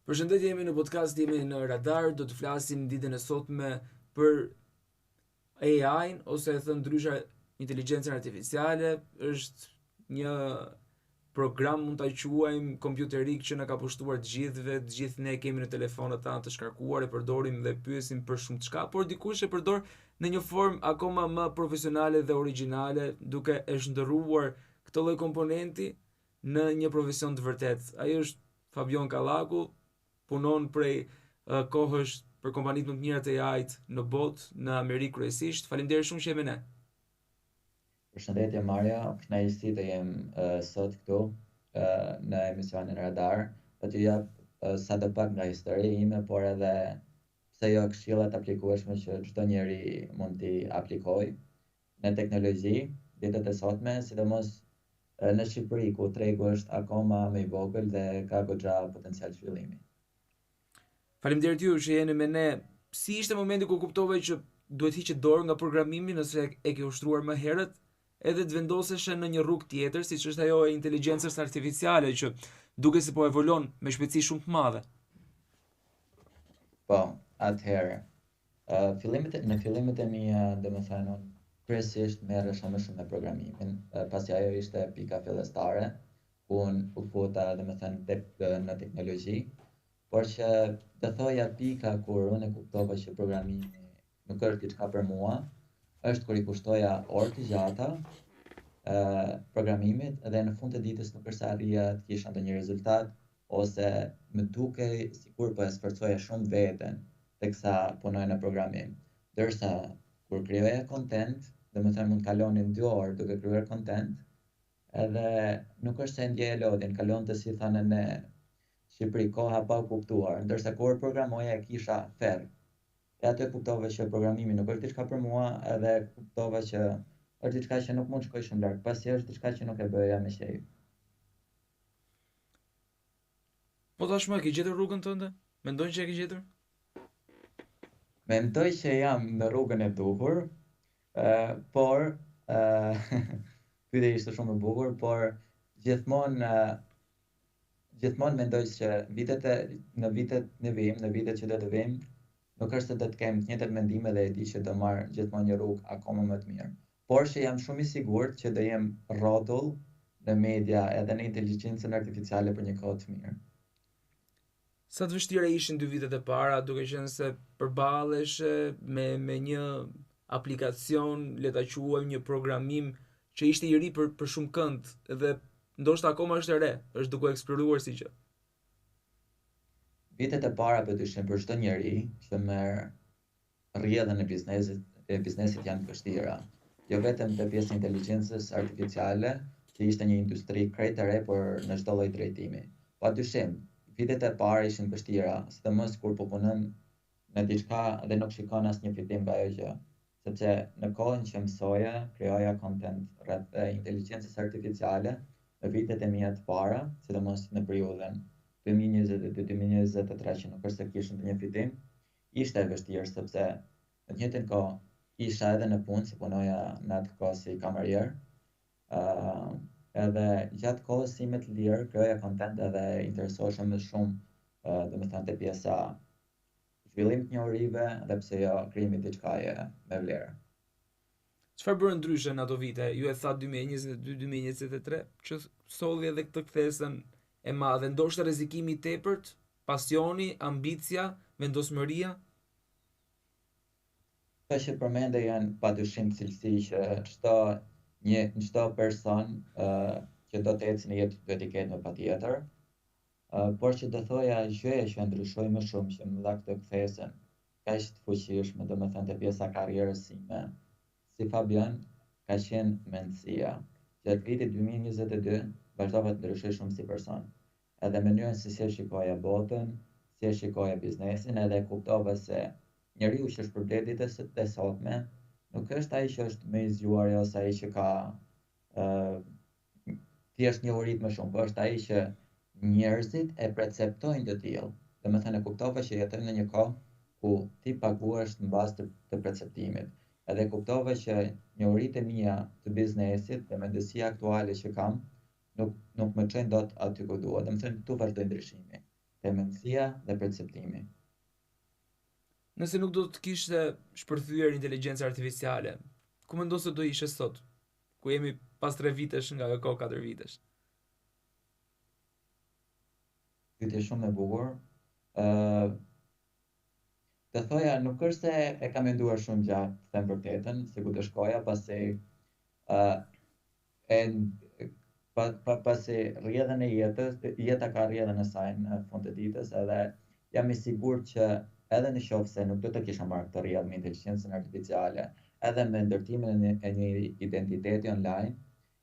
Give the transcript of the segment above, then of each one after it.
Përshëndetje, jemi në podcast, jemi në Radar, do të flasim ditën e sotme për AI-n, ose e thënë ndryshe inteligjencën artificiale. Është një program, mund ta quajmë kompjuterik, që na ka pushtuar të gjithëve, të gjithë ne kemi në telefonat tanë të shkarkuar, e përdorim dhe pyesim për shumë çka, por dikush e përdor në një formë akoma më profesionale dhe origjinale, duke e shndërruar këtë lloj komponenti në një profesion të vërtet. Ai është Fabion Kallaku, punon prej kohësh për kompanitë më të mira të AI-t në botë, në Amerikë kryesisht. Faleminderit shumë që je me ne. Përshëndetje Maria, kënaqësi të jem sot këtu në emisionin Radar, për t'ju jap sa të pak nga historia ime, por edhe pse jo këshilla të aplikueshme që çdo njeri mund t'i aplikojë në teknologji ditët e sotme, sidomos në Shqipëri ku tregu është akoma më i vogël dhe ka goxha potencial zhvillimi. Faleminderit ju që jeni me ne. Si ishte momenti kur kuptove që duhet hiqet dorë nga programimi, nëse e ke ushtruar më herët, edhe të vendoseshe në një rrugë tjetër, siç është ajo e inteligjencës artificiale, që duke se po evolon me shpejtësi shumë të madhe. Po, atëherë, në fillimet e mia, domethënë, unë kryesisht merresha më shumë me programimin, pasi ajo ishte pika fillestare, ku unë u futa domethënë në teknologji, por që të thoja pika kur unë e kuptova që programimi nuk është diçka për mua, është kur i kushtoja orë të gjata programimit dhe në fund të ditës nuk është se arrija të kisha ndonjë rezultat ose më dukej sikur po e sforcoja shumë veten teksa punoj në programim. Ndërsa kur krijoja content, domethënë mund kalonin 2 orë duke krijuar content, edhe nuk është se ndjeja lodhin, kalonte si thanë ne Shqipëri koha pa u kuptuar, ndërsa kur programoja e kisha ferr. E atë kuptova që programimi nuk është diçka për mua, edhe kuptova që është diçka që nuk mund shkoj shumë larg, pasi është diçka që nuk e bëja me shejë. Po tashmë e ke gjetur rrugën tënde? Mendon që e ke gjetur? Mendoj që jam në rrugën e duhur, por pyetja ishte shumë e bukur, por gjithmonë gjithmonë mendoj që në vijim, në vitet që do të vijmë, nuk është se do të kem të njëjtat mendime dhe e di që do marr gjithmonë një rrugë akoma më të mirë. Por që jam shumë i sigurt që do jem rrotull në media edhe në inteligjencën artificiale për një kohë të mirë. Sa të vështira ishin 2 vitet e para, duke qenë se përballeshe me një aplikacion, le ta quajmë një programim që ishte i ri për shumë kënd, dhe ndoshta akoma është e re, është duke eksploruar si gjë. Vitet e para padyshim për çdo njeri që merr rrjedhën e biznesit janë të vështira. Jo vetëm te pjesa e inteligjencës artificiale, që ishte një industri krejt e re por në çdo lloj drejtimi. Padyshim, vitet e para ishin të vështira, sidomos kur po punon në diçka dhe nuk shikon asnjë fitim nga ajo gjë. Sepse në kohën që mësoja, krijoja content rreth inteligjencës artificiale, në vitet e mia të para, sidomos në periudhën 2022-2023 që nuk është se kishte ndonjë fitim, ishte e vështirë sepse në të njëjtën kohë isha edhe në punë, si punoja në atë kohë si kamarier, uh, edhe gjatë kohës sime të lirë krijoja content edhe interesohesha më shumë, domethënë te pjesa zhvillimit të njohurive dhe pse jo krijimit diçkaje me vlerë. Çfarë bërë ndryshe në ato vite? Ju e tha 2022-2023 që solli edhe këtë kthesën e madhe, ndoshta rrezikimi i tepërt, pasioni, ambicia, vendosmëria. Këto që përmende janë padyshim cilësi që çdo person që do të ecë në jetë duhet i ketë më patjetër, por që do thoja gjëja që ndryshoi më shumë që më dha këtë kthesën kaq të fuqishme, domethënë te pjesa e karrierës sime, si Fabian, ka qenë mendësia. Gjatë vitit 2022 vazhdova të ndryshoj shumë si person. Edhe mënyrën se si e shikoja botën, si e shikoja biznesin, edhe kuptova se njeriu që është përblet ditës së sotme nuk është ai që është më i zgjuar ose ai që ka uh, thjesht njohuritë më shumë, por është ai që njerëzit e perceptojnë të tillë. Domethënë e kuptova që jetojmë në një kohë ku ti paguhesh mbas të perceptimit. Edhe kuptova që njohuritë e mia të biznesit dhe mendësia aktuale që kam nuk më çojnë dot aty ku dua. Domethënë tu vazhdoi ndryshimi. mendësia dhe perceptimi. Nëse nuk do të kishte shpërthyer inteligjenca artificiale, ku mendon se do ishe sot? Ku jemi pas 3 vitesh nga ajo 4 vitesh? Pyetje shumë e bukur. ë Të thoja, nuk është se e kam menduar shumë gjatë, të them vërtetën, se ku të shkoja, pasi ë e pasi rrjedhën e jetës, jeta ka rrjedhën e saj në fund të ditës, edhe jam i sigurt që edhe në qoftë se nuk do të kisha marrë këtë rrjedhë me inteligjencën artificiale, edhe me ndërtimin e një identiteti online,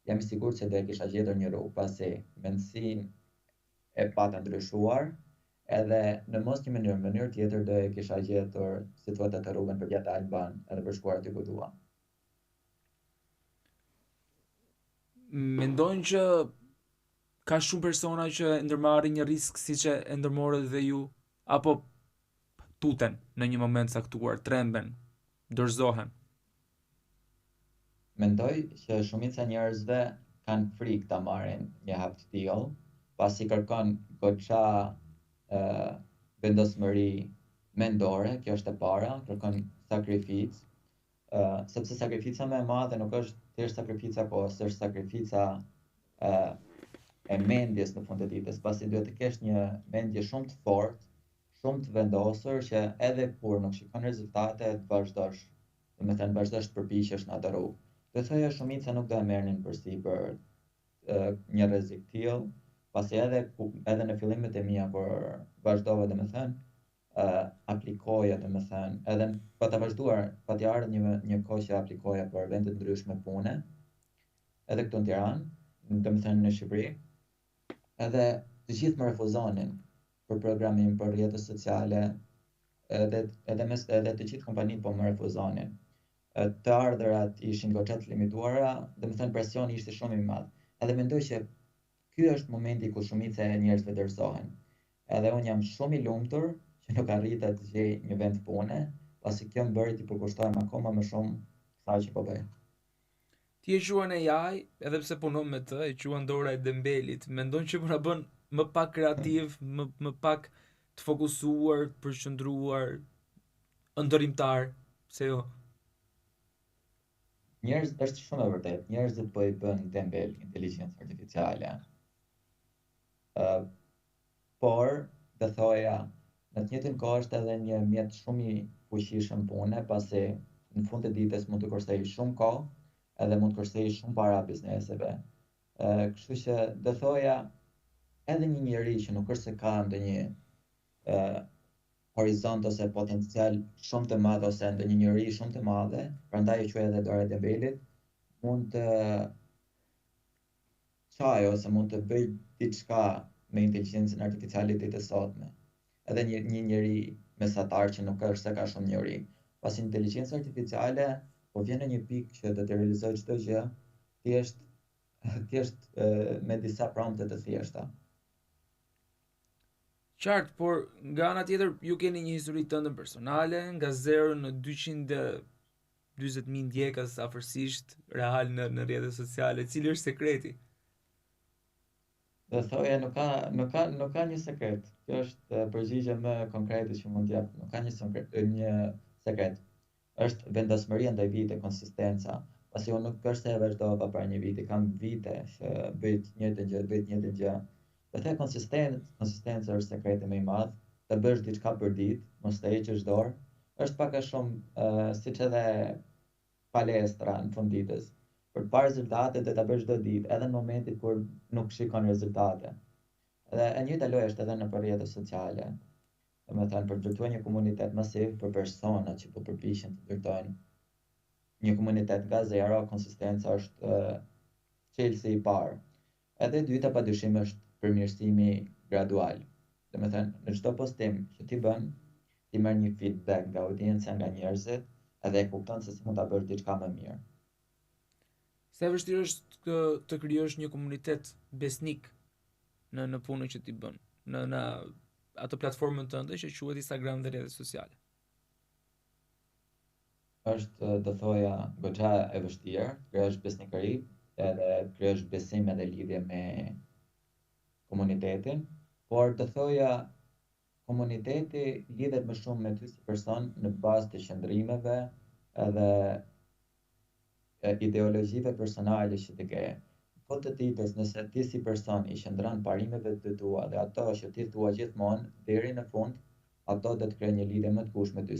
jam i sigurt se do e kisha gjetur një rrugë, pasi mendësinë e pata ndryshuar, edhe në mos një mënyrë tjetër do e kisha gjetur, si thuhet, atë rrugën për gjatë Alban, edhe për shkuar aty ku dua. Mendojnë që ka shumë persona që ndërmarrin një risk siç e ndërmorët dhe ju, apo tuten në një moment caktuar, tremben, dorëzohen. Mendoj që shumica e njerëzve kanë frikë ta marrin një hap të tillë, pasi kërkon goxha vendosmëri mendore, kjo është e para, kërkon sakrificë, sepse sakrifica më e madhe nuk është thjesht sakrifica kohës, është sakrifica e mendjes në fund të ditës, pasi duhet të kesh një mendje shumë të fortë, shumë të vendosur që edhe kur nuk shikon rezultate të vazhdosh, domethënë vazhdosh të përpiqesh në atë rrugë. Do thoya shumica nuk do e merrnin përsipër një rrezik të tillë, pasi edhe në fillimet e mia kur vazhdova domethënë aplikoja domethënë edhe pa ta vazhduar, pa t'i ardhur një kohë që aplikoja për vende të ndryshme pune, edhe këtu në Tiranë, domethënë në Shqipëri, edhe të gjithë më refuzonin për programim, për rrjetet sociale, edhe të gjithë kompanitë po më refuzonin. Të ardhurat ishin goxha të limituara, domethënë presioni ishte shumë i madh. Edhe mendoj që ky është momenti ku shumica e njerëzve dorëzohen. Edhe unë jam shumë i lumtur që nuk arrita të gjej një vend pune, pasi kjo më bëri të përkushtohem akoma më shumë kësaj që po bëj. Ti e quan AI, edhe pse punon me të, e quan Dora e Dembelit. Mendon që po na bën më pak kreativ, më pak të fokusuar, të përqendruar, ndërimtar, pse jo? Njerëz është shumë e vërtetë, njerëzit po i bën dembel inteligjencë artificiale. Uh, por, dhe thoja, në të njëjtën kohë është edhe një mjet shumë i fuqishëm pune, pasi në fund të ditës mund të kursej shumë kohë, edhe mund të kursej shumë para bizneseve. Kështu që dhe thoja, edhe një njeri që nuk është se ka ndonjë horizont ose potencial shumë të madh ose ndonjë njeri shumë të madhe, prandaj e quaj edhe Dora e Dembelit, mund të çaj ose mund të bëj diçka me inteligjencën artificiale të sotme. Edhe një njeri mesatar që nuk është se ka shumë njohuri. Pasi inteligjenca artificiale po vjen në një pikë që do të realizojë çdo gjë thjesht me disa prompte të thjeshta. Qartë, por nga ana tjetër ju keni një histori tënde personale, nga 0 në 240.000 ndjekës afërsisht real në rrjetet sociale, cili është sekreti? Dhe thoja nuk ka një sekret. Kjo është përgjigje më konkrete që mund t'jap. Nuk ka një sekret. Është vendosmëria ndaj vite, konsistenca. Pasi unë nuk është se e vazhdova para një viti, kam vite që bëj të njëjtën gjë. Dhe the konsistenca është sekreti më i madh, të bësh diçka për ditë, mos të heqësh dorë, është pak a shumë siç edhe palestra në fund ditës. Për të parë rezultate do ta bësh çdo ditë, edhe në momentin kur nuk shikon rezultate. Dhe e njëjta lojë është edhe në rrjetet sociale. Domethënë për të ndërtuar një komunitet masiv për persona që po përpiqen të ndërtojnë një komunitet nga zero, konsistenca është çelësi i parë. Edhe e dyta padyshim është përmirësimi gradual. Domethënë në çdo postim që ti bën, ti merr një feedback nga audienca, nga njerëzit, edhe e kupton se si mund ta bësh diçka më mirë. Sa e vështirë është të krijosh një komunitet besnik në punën që ti bën, në atë platformën tënde që quhet Instagram dhe rrjetet sociale. Është do thoja goxha e vështirë, krijosh besnikëri, edhe krijosh besim edhe lidhje me komunitetin, por të thoja komuniteti lidhet më shumë me ty si person në bazë të qëndrimeve edhe ideologjive personale që të ke. Po të ditës, nëse ti si person i qëndron parimeve të tua dhe ato që ti thua gjithmonë deri në fund, ato do të krejnë një lidhje më të kushtë me ty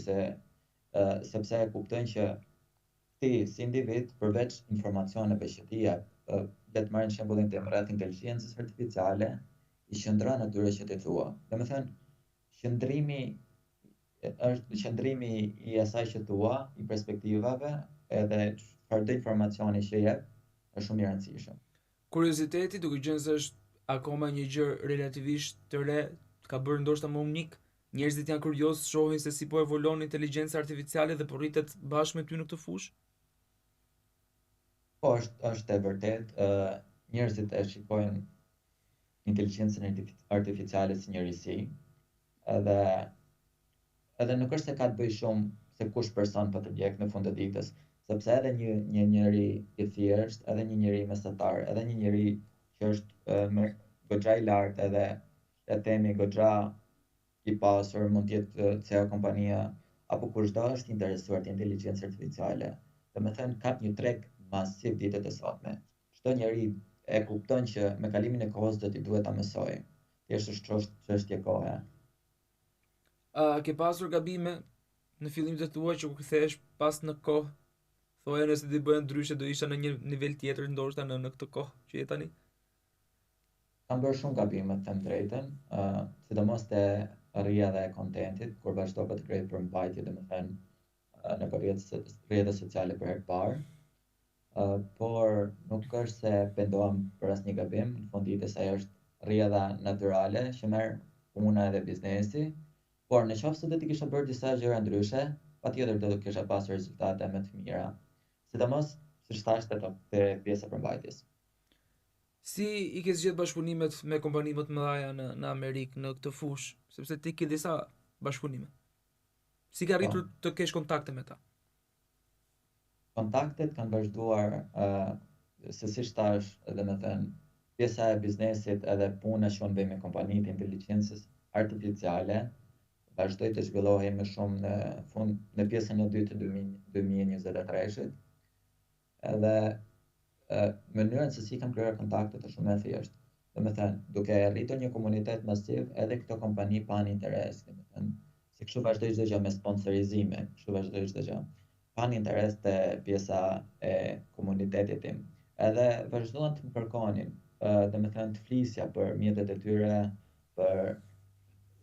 sepse e kuptojnë që ti si individ përveç informacioneve që ti jep, le të marrim shembullin tim rreth inteligjencës artificiale, i qëndron atyre që ti thua. Domethënë, qëndrimi është qëndrimi i asaj që thua, i perspektivave edhe çfarëdo informacioni që jep, është shumë i rëndësishëm. Kurioziteti, duke qenë se është akoma një gjë relativisht të re, ka bërë ndoshta më unik. Njerëzit janë kurioz të shohin se si po evolon inteligjenca artificiale dhe po rritet bashkë me ty në këtë fushë. Po është e vërtet, njerëzit e shikojnë inteligjencën artificiale si një risi, edhe edhe nuk është se ka të bëjë shumë se kush person po të ndjek në fund të ditës, sepse edhe një njeri i thjesht, edhe një njeri mesatar, edhe një njeri që është goxha i lartë edhe le të themi goxha i pasur, mund të jetë CEO kompania apo kushdo është interesuar te inteligjenca artificiale. Domethënë ka një treg masiv ditët e sotme. Çdo njeri e kupton që me kalimin e kohës do t'i duhet ta mësoj. Thjesht është çështje kohe. A ke pasur gabime në fillim të tua që kur kthehesh pas në kohë, thoya nëse ti bëja ndryshe do isha në një nivel tjetër ndoshta në këtë kohë që je tani? Kam bërë shumë gabime, të them drejtën, sidomos te rrja dhe e kontentit, kur vazhdova të krijoj përmbajtje, domethënë në rrjetet sociale për herë të parë. Por nuk është se pendohem për asnjë gabim, në fund ditës ajo është rrjedha natyrale që merr puna edhe biznesi, por në qoftë se do të kisha bërë disa gjëra ndryshe, patjetër do të kisha pasur rezultate më të mira. Sidomos siç thash te pjesa e përmbajtjes. Si i ke zgjedh bashkëpunimet me kompani më të mëdha në Amerikë në këtë fushë, sepse ti ke disa bashkëpunime. Si ke Po, arritur të kesh kontakte me ta? kontaktet kanë vazhduar se siç thash, domethënë pjesa e biznesit edhe puna që unë bëj me kompanitë e inteligjencës artificiale vazhdoi të zhvillohej më shumë në pjesën e dytë të 2023-shit. Edhe mënyrën se si kam krijuar kontaktet është shumë e thjeshtë. Domethënë, duke rritur një komunitet masiv, edhe këto kompani kanë interes, domethënë, se kështu vazhdoi çdo gjë me sponsorizime, kështu vazhdoi çdo gjë. Kanë interes te pjesa e komunitetit tim. Edhe vazhduan të më kërkonin, domethënë të flisja për mjetet e tyre, për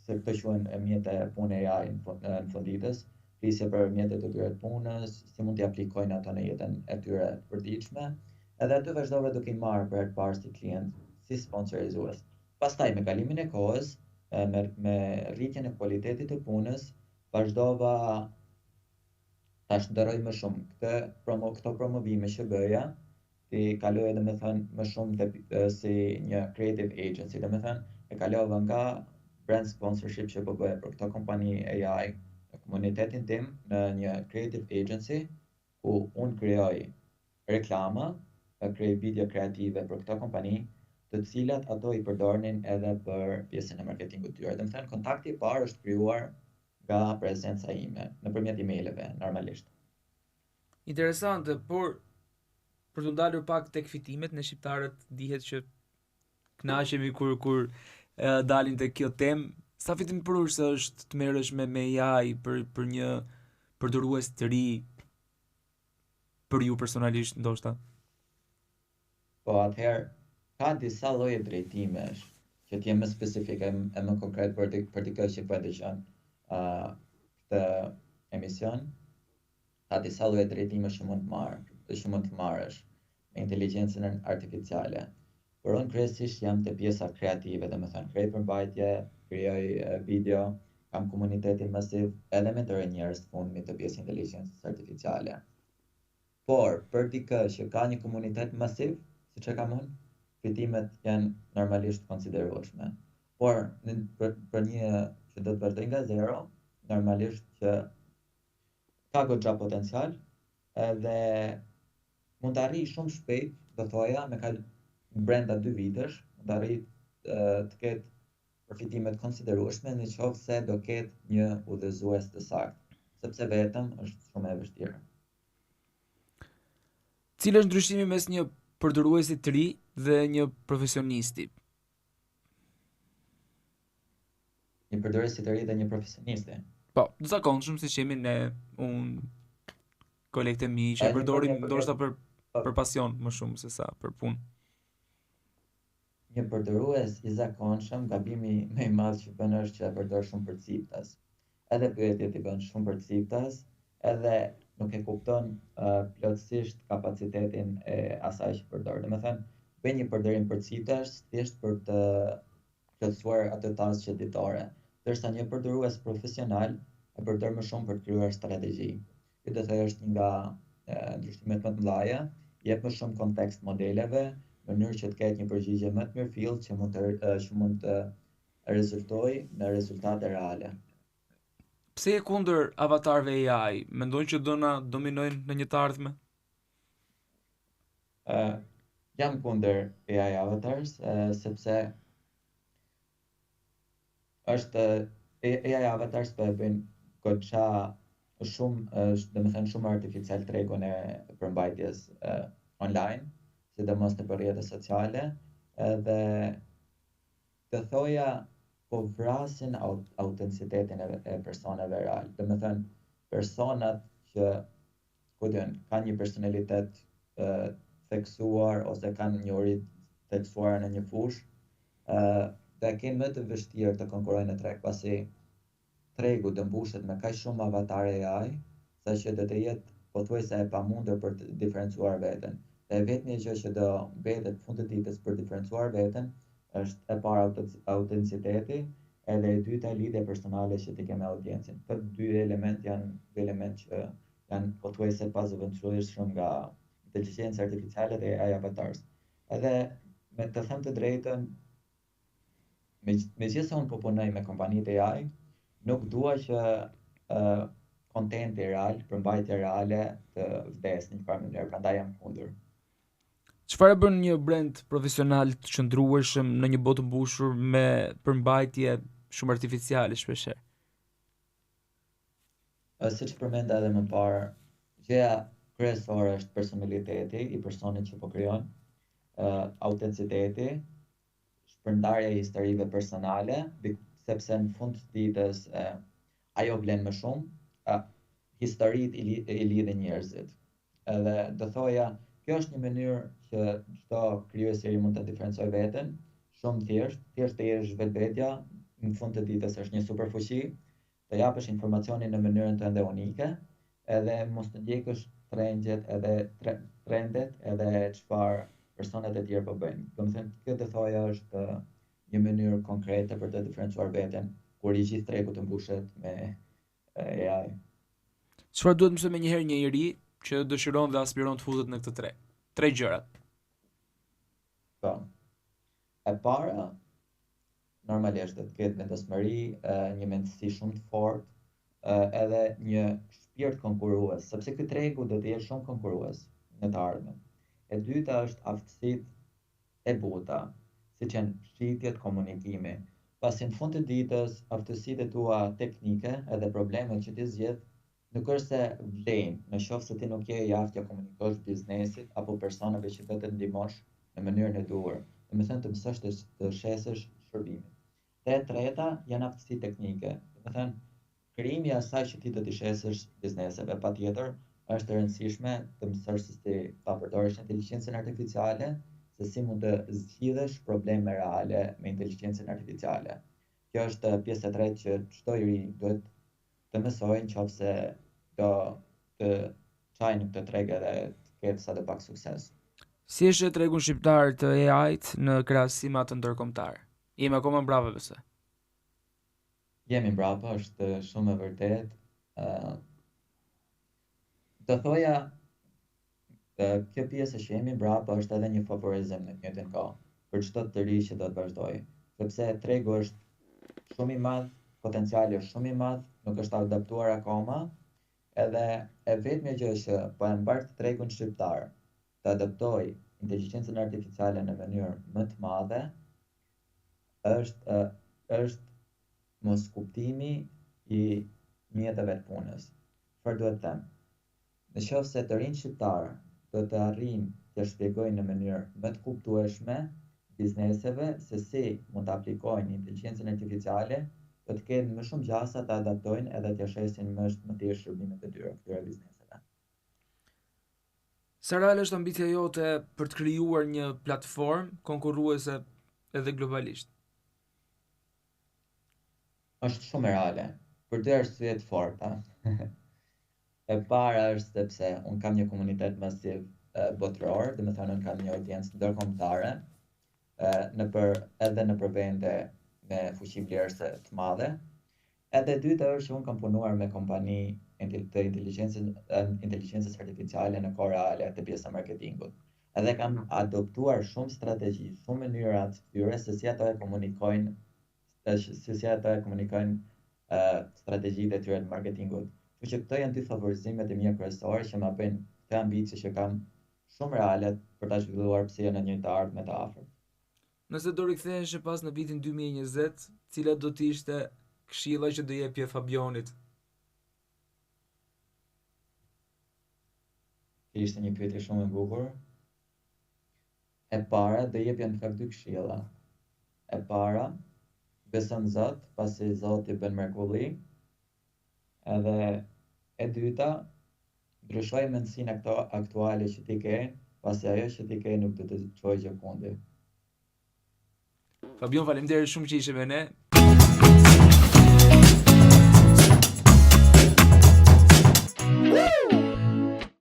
se këto quhen mjete pune AI në funditës, flisje për mjetet e tyre të punës, si mund t'i aplikojnë ato në jetën e tyre të përditshme, edhe aty vazhdova duke i marrë për herë të parë si klient, si sponsorizues. Pastaj me kalimin e kohës, me rritjen e kualitetit të punës, vazhdova ta shndërroj më shumë këto promovime që bëja, ti kaloja domethënë më shumë si një creative agency, domethënë e kalova nga brand sponsorship që po bëja për këto kompani AI në komunitetin tim në një creative agency ku unë krijoj reklama, krijoj video kreative për këto kompani, të cilat ato i përdornin edhe për pjesën e marketingut të tyre. Domethënë kontakti i parë është krijuar nga prezenca ime nëpërmjet emaileve normalisht. Interesante, por për të ndalur pak tek fitimet, ne shqiptarët dihet që kënaqemi kur dalin tek kjo temë. Sa fitim përurse është të merresh me AI për një përdorues të ri për ju personalisht ndoshta? Po atëherë ka disa lloje drejtimesh që t'jem më specifike e më konkret për dikë që po e dëgjon këtë emision. Ka disa lloje drejtimesh që mund të marrësh me inteligjencën artificiale. Por unë kryesisht jam te pjesa kreative, domethënë krijoj përmbajtje, krijoj video, kam komunitetin masiv edhe me të njerëz të fundit të pjesë inteligjencës artificiale. Por për dikë që ka një komunitet masiv, siç e kam unë, fitimet janë normalisht konsiderueshme. Por për një që do të vazhdoj nga zero, normalisht që ka goxha potencial edhe mund të arrij shumë shpejt, do thoja, brenda 2 vitesh, mund të arrij të ketë përfitime të konsiderueshme në qoftë se do ketë një udhëzues të saktë, sepse vetëm është shumë e vështirë. Cili është ndryshimi mes një përdoruesi të ri dhe një profesionisti? Një përdorës të ri dhe një profesionisti. Po, të zakonshëm si jemi ne kolekt e mi që e përdorim ndoshta për pasion më shumë se sa për punë. Një përdorues i zakonshëm, gabimi më i madh që bën është që e përdor shumë përciptas. Edhe pyetjet i bën shumë përciptas, edhe nuk e kupton plotësisht kapacitetin e asaj që përdor. Domethënë, bën një përdorim përciptash thjesht për të plotësuar atë tasë ditore, ndërsa një përdorues profesional e përdor më shumë për të krijuar strategji. Kjo do të thëjë është një nga ndryshimet më të mëdha, jep më shumë kontekst modeleve, në mënyrë që të ketë një përgjigje më të mirëfillt që mund të rezultojë në rezultate reale. Pse je kundër avatarëve AI? Mendon që do na dominojnë në një të ardhme? Jam kundër AI avatars, sepse është AI avatars po e bëjnë goxha shumë, domethënë shumë artificial tregun e përmbajtjes online, sidomos në rrjetet sociale, dhe të thoja po vrasin autenticitetin e personave real. Domethënë, personat që kanë një personalitet theksuar ose kanë një uri theksuar në një fushë, dhe kenë më të vështirë të konkurrojnë në treg, pasi tregu do mbushet me kaq shumë avatare AI, saqë do të jetë pothuajse e pamundur për të diferencuar veten. Dhe vetmja gjë që do mbetet fund të ditës për diferencuar veten është e para autenticiteti, edhe e dyta lidhja personale që ti ke me audiencën. Këto dy element janë dy element që janë pothuajse pazëvendësueshëm nga inteligjenca artificiale dhe AI avatars. Edhe me të them të drejtën, megjithëse unë po punoj me kompanitë AI, nuk dua që kontenti real, përmbajtja reale të vdesë në një farë mënyrë, prandaj jam kundër. Çfarë bën një brand profesional të qëndrueshëm në një botë mbushur me përmbajtje shumë artificiale shpeshherë? Siç përmenda edhe më parë, gjëja kryesore është personaliteti i personit që po krijon, autenticiteti, shpërndarja e historive personale, sepse në fund të ditës ajo vlen më shumë, historitë i lidhin njerëzit. Edhe do thoja, kjo është një mënyrë që çdo krijues i ri mund të diferencojë veten, shumë thjesht të jesh vetvetja, në fund të ditës është një superfuqi, të japësh informacionin në mënyrën tënde unike, edhe mos të ndjekësh trendet edhe çfarë personat e tjerë po bëjnë. Domethënë, kjo të thoja është një mënyrë konkrete për të diferencuar veten, kur i gjithë tregu të mbushet me AI. Çfarë duhet mësoj menjëherë një i ri që dëshiron dhe aspiron të futet në këtë treg? 3 gjërat. Po. E para, normalisht do të ketë vendosmëri, një mendësi shumë të fortë, edhe një shpirt konkurrues, sepse ky tregu do të jetë shumë konkurrues në të ardhmen. E dyta është aftësitë e buta, siç janë shitjet, komunikimi. Pasi në fund të ditës, aftësitë tua teknike edhe problemet që ti zgjedh nuk është se vlejnë, në qoftë se ti nuk je i aftë të komunikosh biznesit apo personave që do të ndihmosh në mënyrën e duhur. Domethënë të mësosh të shesësh shërbimin. Dhe e treta janë aftësi teknike. Domethënë, krijimi i asaj që ti do të shesësh bizneseve, patjetër është e rëndësishme të mësosh se si ta përdorësh inteligjencën artificiale, se si mund të zgjidhësh probleme reale me inteligjencën artificiale. Kjo është pjesa e tretë që çdo i ri duhet të mësojë nëse do të çajë në këtë treg edhe të ketë sa të pak sukses. Si është tregun shqiptar të AI-t në krahasim me atë ndërkombëtar? Jemi akoma mbrapa pse? Jemi mbrapa, është shumë e vërtetë. Do thoja, kjo pjesë që jemi mbrapa është edhe një favorizim në të njëjtën kohë për çdo të ri që do të vazhdojë, sepse tregu është shumë i madh, potenciali është shumë i madh, nuk është adaptuar akoma, edhe e vetmja gjë që po e mbart tregun shqiptar të adaptojë inteligjencën artificiale në mënyrë më të madhe është është mos kuptimi i mjeteve të punës. Çfarë duhet të them? Në qoftë se të rinj shqiptar do të arrijnë të shpjegojnë në mënyrë më të kuptueshme bizneseve se si mund të aplikojnë inteligjencën artificiale, do të kenë më shumë gjasa të adaptojnë edhe të shesin më thjesht shërbimet e tyre këtyre bizneseve. Sa reale është ambicia jote për të krijuar një platformë konkurruese edhe globalisht? Është shumë reale, për dy arsye të forta. E para është sepse unë kam një komunitet masiv botëror, dhe me thënë unë kam një audiencë ndërkombëtare, edhe në vende me fuqi vlerëse të madhe. Edhe e dyta është që unë kam punuar me kompani të inteligjencës artificiale në kohë reale të pjesa marketingut. Edhe kam adoptuar shumë strategji, shumë mënyra të tyre se si ato e komunikojnë, strategjitë e tyre të marketingut. Kështu që këto janë dy favorizimet e mia kryesore që ma bëjnë të ambicie që kam shumë reale për ta zhvilluar pse në një të ardhme të afërt. Nëse do riktheheshe pas në vitin 2020, cila do të ishte këshilla që do jepje Fabionit? Ishte një pyetje shumë e bukur. E para do jepja në fakt dy këshilla. E para, beson në Zot, pasi Zoti bën mrekulli. Edhe e dyta, ndryshoj mendësinë aktuale që ti ke, pasi ajo që ti ke nuk do të çojë gjë fundi. Fabion, faleminderit shumë që ishe me ne.